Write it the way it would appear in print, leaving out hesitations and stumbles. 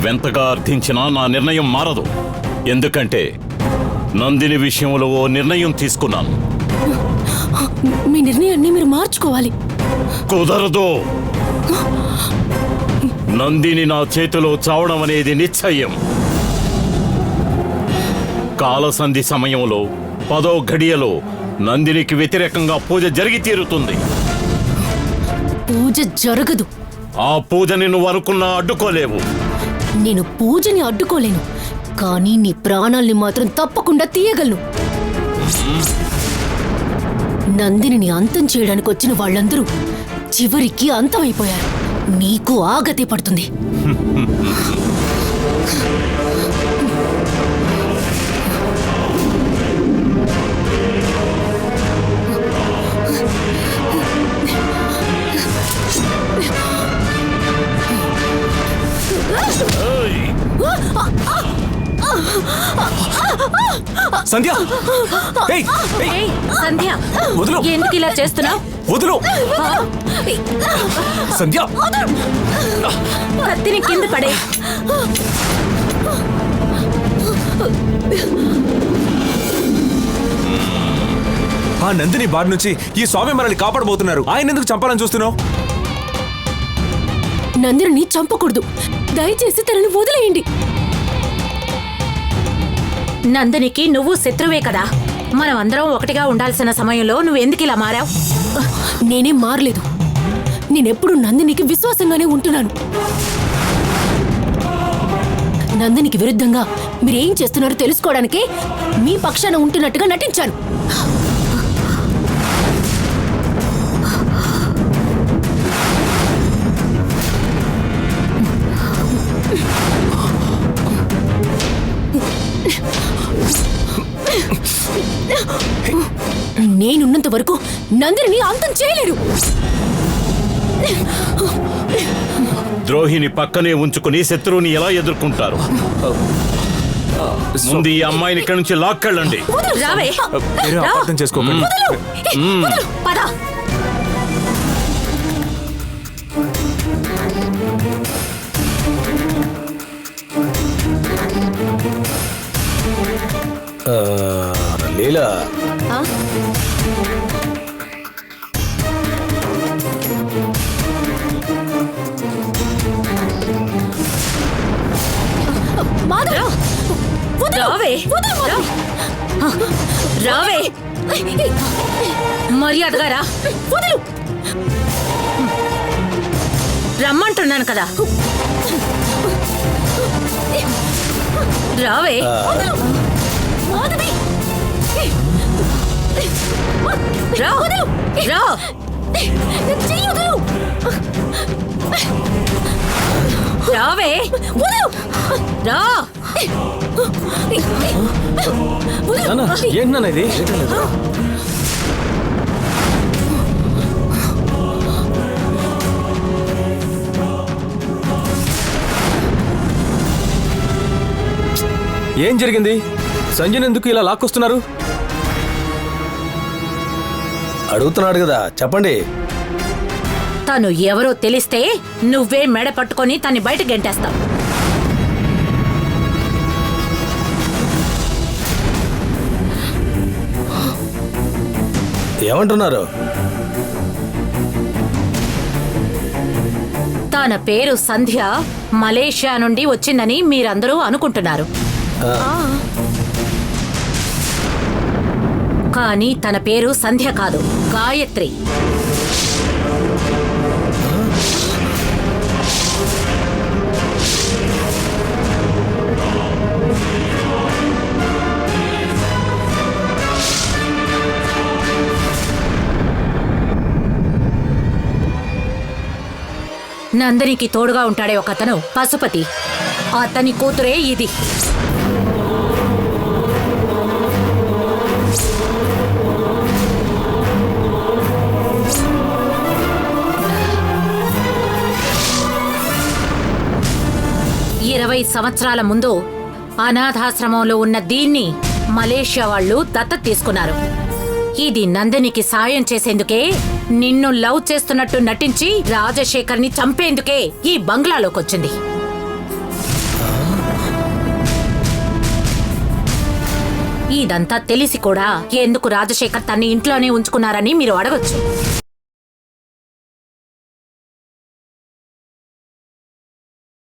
వెంతగా అర్థించినా నా నిర్ణయం మారదు. ఎందుకంటే నందిని విషయంలో ఓ నిర్ణయం తీసుకున్నాను. మీ నిర్ణయాన్ని మీరు మార్చుకోవాలి. కుదరదు. నందిని నా చేతిలో చావడం అనేది నిశ్చయం. కాలసంధి సమయంలో 10వ ఘడియలో నందినికి వ్యతిరేకంగా పూజ జరిగి తీరుతుంది. పూజ జరగదు. ఆ పూజని నువ్వు అనుకున్నా అడ్డుకోలేవు. నేను పూజని అడ్డుకోలేను, కానీ నీ ప్రాణాల్ని మాత్రం తప్పకుండా తీయగలను. నందిని అంతం చేయడానికి వచ్చిన వాళ్ళందరూ చివరికి అంతమైపోయారు. నీకు ఆ గతి పడుతుంది. సంధ్య, సంధ్య, వదులు. ఎందుకు ఇలా చేస్తున్నావు? వదులు సంధ్య. కత్తిని కింద పడే. ఆ నందిని బారి నుంచి ఈ స్వామి మనల్ని కాపాడబోతున్నారు. ఆయన ఎందుకు చంపాలని చూస్తున్నావు? నందిని చంపకూడదు. దయచేసి తనని వదిలేయండి. నందినికి నువ్వు శత్రువే కదా. మనం అందరం ఒకటిగా ఉండాల్సిన సమయంలో నువ్వు ఎందుకు ఇలా మారావు? నేనేం మారలేదు. నేనెప్పుడు నందినికి విశ్వాసంగానే ఉంటున్నాను. నందినికి విరుద్ధంగా మీరేం చేస్తున్నారో తెలుసుకోవడానికే మీ పక్షాన ఉంటున్నట్టుగా నటించాను. నేనున్నంత వరకు నందిని అంతం చేయలేరు. ద్రోహిని పక్కనే ఉంచుకుని శత్రువుని ఎలా ఎదుర్కొంటారు? ముందు ఈ అమ్మాయిని ఇక్కడి నుంచి లాక్కెళ్ళండి. రావే, అర్థం చేసుకోకండి. పద. లీలా, రావే, రావే, మర్యాదగా రా. రమ్మంటున్నాను కదా. రావే. రా, రా. రావే, రా. ఏంటన్నా ఇది? ఏం జరిగింది? సంజయ్ ఎందుకు ఇలా లాక్కొస్తున్నారు? అడుగుతున్నాడు కదా, చెప్పండి. తను ఎవరో తెలిస్తే నువ్వే మెడ పట్టుకొని తన్ని బయట గెంటేస్తావు. ఏమంటున్నారు? తన పేరు సంధ్య, మలేషియా నుండి వచ్చిందని మీరందరూ అనుకుంటున్నారు. కానీ తన పేరు సంధ్య కాదు, గాయత్రి. నందినికి తోడుగా ఉంటాడే ఒకతను పశుపతి. అతని కూతురే ఇది. సంవత్సరాల ముందు అనాథాశ్రమంలో ఉన్న దీన్ని మలేషియా వాళ్ళు దత్తత తీసుకున్నారు. ఇది నందినికి సాయం చేసేందుకే, నిన్ను లవ్ చేస్తున్నట్టు నటించి రాజశేఖర్ని చంపేందుకే ఈ బంగ్లాలోకొచ్చింది. ఇదంతా తెలిసి కూడా ఎందుకు రాజశేఖర్ తన్ని ఇంట్లోనే ఉంచుకున్నారని మీరు అడగొచ్చు.